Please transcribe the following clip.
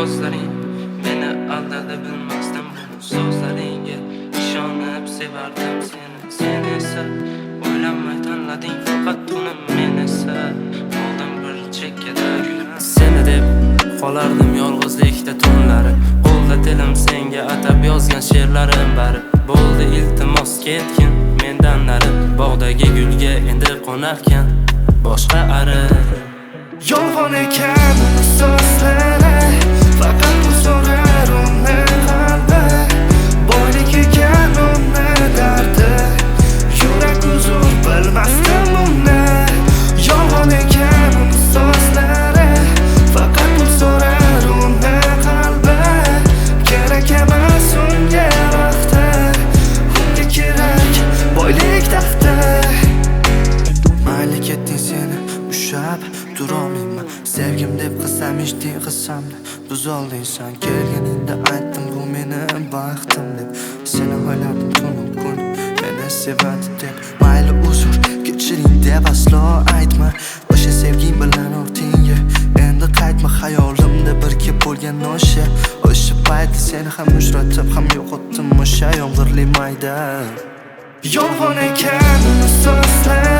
ko'zlaring meni aldadi, bilmasdim bu so'zlaringga ishonib sevardim sen esa o'ylamay tanlading faqat uni, men esa oldim bir chekkada seni deb qolardim yolg'izlikda tunlari, qo'lda tilim senga atab yozgan she'rlarim bari. Bo'ldi iltimos ketgin mendan nari, bog'dagi gulga endi qo'narkan boshqa ari. Yolg'on ekan uni so'zlari, faqat bu so'rar uni qalbi. Boylik ekan uni dardi, yurak huzur bilmasdim uni. Yolg'on ekan uni so'zlari, faqat bu so'rar uni qalbi. Kerak emas unga vaqti, unga kerak boylik taxti. Mayli ketding seni ushab turolmayman, sevgim deb qilsam eshitding qilsamni buzolding sen. Kelganingda aytdim bu meni baxtim deb, seni o'yladim tunu kun meni sevadi deb. Mayli uzr kechiring deb aslo aytma, o'sha sevging bilan o'rtingga endi qaytma. Hayolimda birga bo'lgan o'sha payt seni ham uchratib ham yo'qotdim o'sha yomg'irli mayda. Yolg'on ekan uni so'zlar,